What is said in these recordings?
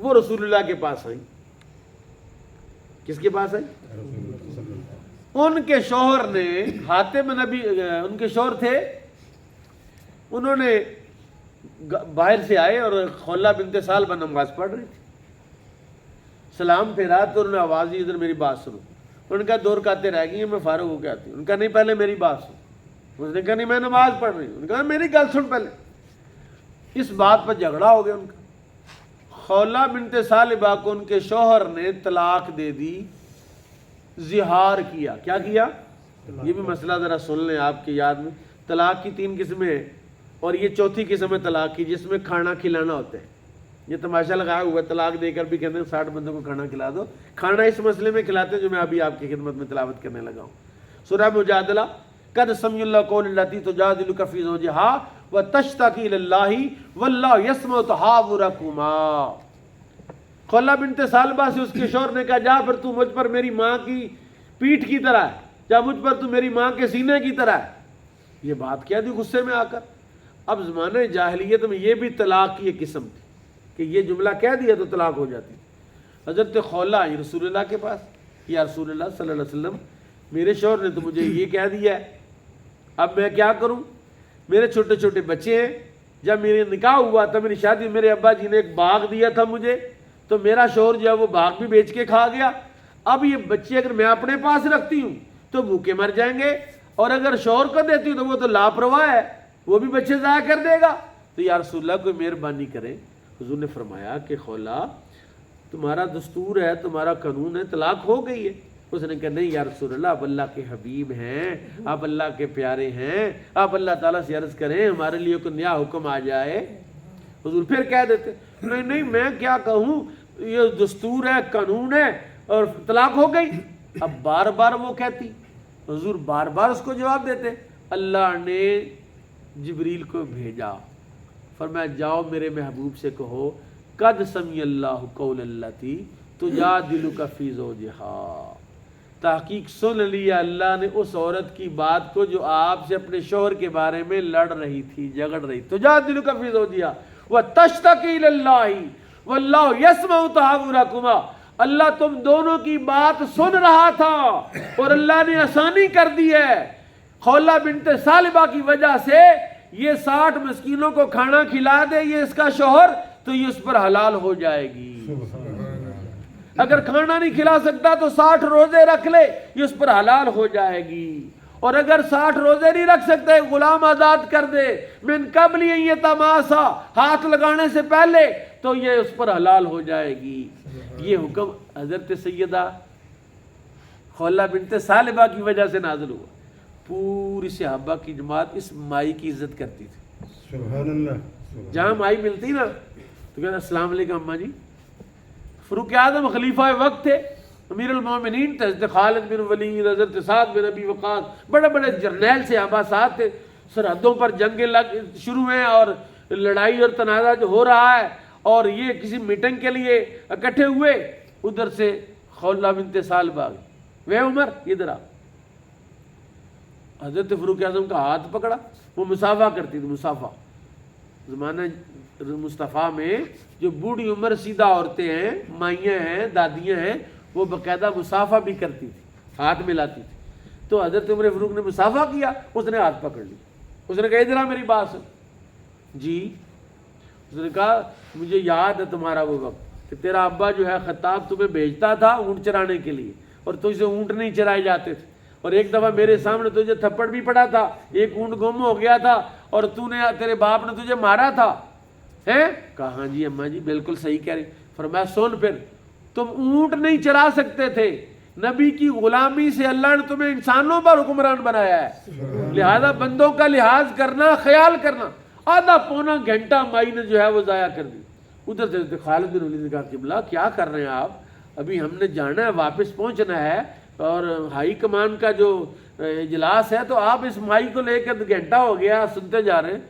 وہ رسول اللہ کے پاس آئیں. کس کے پاس آئیں؟ ان کے شوہر نے حاتم نبی، ان کے شوہر تھے، انہوں نے باہر سے آئے اور خولہ بنت سالبہ نماز پڑھ رہی تھی. سلام پھیرا تو انہوں نے آواز دی ادھر میری بات سنو. ان کا 2 رکعتیں رہ گئی ہیں میں فارغ ہو کے آتی ہوں. ان کا نہیں پہلے میری بات سن. اس نے کہا نہیں میں نماز پڑھ رہی ہوں. ان کا میری گل سن پہلے. اس بات پر جھگڑا ہو گیا ان کا. خولہ بنت سالبہ کو ان کے شوہر نے طلاق دے دی، زہار کیا. کیا کیا؟ یہ بھی مسئلہ ذرا سن لیں آپ کی یاد میں. طلاق کی 3 قسمیں ہیں اور یہ 4تھی قسم ہے طلاق کی، جس میں کھانا کھلانا ہوتا ہے. یہ تماشا لگایا ہوا ہے، طلاق دے کر بھی کہتے ہیں 60 بندوں کو کھانا کھلا دو. کھانا اس مسئلے میں کھلاتے ہیں جو میں ابھی آپ کی خدمت میں تلاوت کرنے لگا ہوں. سورہ مجادلہ، قد سمع اللہ قول التی تجادلک فی زوجہا وتشتکی الی اللہ واللہ یسمع تحاورکما. خولہ بنت سالبہ سے اس کے شوہر نے کہا جا پھر تو مجھ پر میری ماں کی پیٹھ کی طرح ہے، جا مجھ پر تو میری ماں کے سینے کی طرح ہے. یہ بات کیا تھی غصے میں آ کر. اب زمانہ جاہلیت میں یہ بھی طلاق کی ایک قسم تھی کہ یہ جملہ کہہ دیا تو طلاق ہو جاتی. حضرت خولہ آئی رسول اللہ کے پاس، یا رسول اللہ صلی اللہ علیہ وسلم میرے شوہر نے تو مجھے یہ کہہ دیا ہے، اب میں کیا کروں؟ میرے چھوٹے چھوٹے بچے ہیں. جب میرے نکاح ہوا تھا، میری شادی، میرے ابا جی نے ایک باغ دیا تھا مجھے، تو میرا شوہر جو ہے وہ باغ بھی بیچ کے کھا گیا. اب یہ بچے اگر میں اپنے پاس رکھتی ہوں تو بھوکے مر جائیں گے، اور اگر شوہر کو دیتی ہوں تو وہ تو لاپرواہ ہے، وہ بھی بچے ضائع کر دے گا. تو یا رسول اللہ کوئی مہربانی کرے. حضور نے فرمایا کہ خولہ تمہارا دستور ہے، تمہارا قانون ہے، طلاق ہو گئی ہے. اس نے کہا نہیں یا رسول اللہ، آپ اللہ کے حبیب ہیں، آپ اللہ کے پیارے ہیں، آپ اللہ تعالیٰ سے عرض کریں ہمارے لیے کوئی نیا حکم آ جائے. حضور پھر کہہ دیتے نہیں نہیں میں کیا کہوں، یہ دستور ہے، قانون ہے، اور طلاق ہو گئی. اب بار بار وہ کہتی، حضور بار بار اس کو جواب دیتے. اللہ نے جبریل کو بھیجا، فرمایا جاؤ میرے محبوب سے کہو قد سمع اللہ قول التی تجادلک فی زوجہا. تحقیق سن لیا اللہ نے اس عورت کی بات کو جو آپ سے اپنے شوہر کے بارے میں لڑ رہی تھی، جھگڑ رہی. تجادلک فی زوجہا وتشتکی الی اللہ واللہ یسمع تحاورکما. اللہ تم دونوں کی بات سن رہا تھا اور اللہ نے آسانی کر دی ہے. خولہ بنت سالبہ کی وجہ سے یہ 60 مسکینوں کو کھانا کھلا دے یہ اس کا شوہر تو یہ اس پر حلال ہو جائے گی. اگر کھانا نہیں کھلا سکتا تو 60 روزے رکھ لے، یہ اس پر حلال ہو جائے گی. اور اگر 60 روزے نہیں رکھ سکتے غلام آزاد کر دے من قبل یہ تماسا، ہاتھ لگانے سے پہلے، تو یہ اس پر حلال ہو جائے گی. یہ حکم حضرت سیدہ خولہ بنت سالبہ کی وجہ سے نازل ہوا. پوری صحابہ کی جماعت اس مائی کی عزت کرتی تھی. سبحان اللہ. جہاں مائی ملتی نا تو کہتے السلام علیکم اماں جی. فاروق اعظم خلیفہ وقت تھے، امیر المومنین تھے، حضرت خالد بن ولید، حضرت سعد بن ابی وقاص، بڑے بڑے جرنیل صحابہ ساتھ تھے. سرحدوں پر جنگیں شروع ہیں اور لڑائی اور تنازع جو ہو رہا ہے، اور یہ کسی میٹنگ کے لیے اکٹھے ہوئے. ادھر سے خولہ بنت سالبہ آ گئی، وہ عمر ادھر آ. حضرت فاروق اعظم کا ہاتھ پکڑا. وہ مسافہ کرتی تھی. مسافہ زمانہ مصطفیٰ میں جو بوڑھی عمر سیدھا عورتیں ہیں، مائیاں ہیں، دادیاں ہیں، وہ باقاعدہ مسافہ بھی کرتی تھی، ہاتھ ملاتی تھی. تو حضرت عمر فاروق نے مسافہ کیا، اس نے ہاتھ پکڑ لی. اس نے کہا ادھر آ میری بات سن. جی. اس نے کہا مجھے یاد ہے تمہارا وہ وقت کہ تیرا ابا جو ہے خطاب تمہیں بھیجتا تھا اونٹ چرانے کے لیے، اور تجھ سے اونٹ نہیں چرائے جاتے تھے، اور ایک دفعہ میرے سامنے تجھے تھپڑ بھی پڑا تھا، ایک اونٹ گم ہو گیا تھا اور تیرے باپ نے تجھے مارا تھا. ہیں؟ کہا ہاں جی اماں جی بالکل صحیح کہہ رہی. فرمایا سن پھر، تم اونٹ نہیں چرا سکتے تھے، نبی کی غلامی سے اللہ نے تمہیں انسانوں پر حکمران بنایا ہے، لہذا بندوں کا لحاظ کرنا، خیال کرنا. آدھا پونا گھنٹہ مائی نے جو ہے وہ ضائع کر دی. ادھر سے خالد بن ولید نے کہا قبلہ کیا کر رہے ہیں آپ، ابھی ہم نے جانا ہے، واپس پہنچنا ہے، اور ہائی کمان کا جو اجلاس ہے، تو آپ اس مائی کو لے کر گھنٹہ ہو گیا سنتے جا رہے ہیں.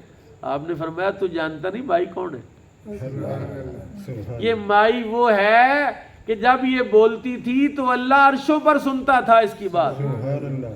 آپ نے فرمایا تو جانتا نہیں مائی کون ہے؟ یہ مائی وہ ہے کہ جب یہ بولتی تھی تو اللہ عرشوں پر سنتا تھا اس کی بات.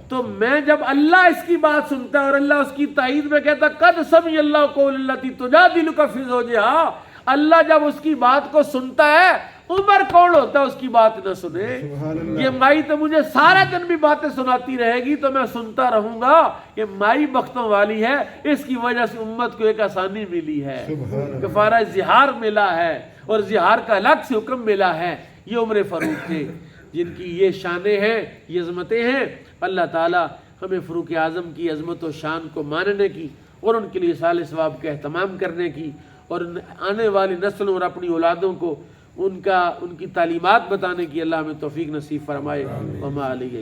تو میں جب اللہ اس کی بات سنتا اور اللہ اس کی تائید میں کہتا قد سمع اللہ قول التی تجادلک فی زوجہا، اللہ جب اس کی بات کو سنتا ہے، عمر کون ہوتا ہے اس کی بات نہ سنے؟ سبحان اللہ۔ یہ مائی تو مجھے سارا دن بھی باتیں سناتی رہے گی تو میں سنتا رہوں گا۔ یہ مائی بختوں والی ہے، اس کی وجہ سے امت کو ایک آسانی ملی ہے، سبحان اللہ۔ کفارہ زہار ملا ہے اور زہار کا الگ سے حکم ملا ہے۔ یہ عمر فاروق تھے جن کی یہ شانیں ہیں، یہ عظمتیں ہیں۔ اللہ تعالی ہمیں فاروق اعظم کی عظمت و شان کو ماننے کی اور ان کے لیے صالح ثواب کا اہتمام کرنے کی اور آنے والی نسلوں اور اپنی اولادوں کو ان کی تعلیمات بتانے کی اللہ ہمیں توفیق نصیب فرمائے۔ وما علیہ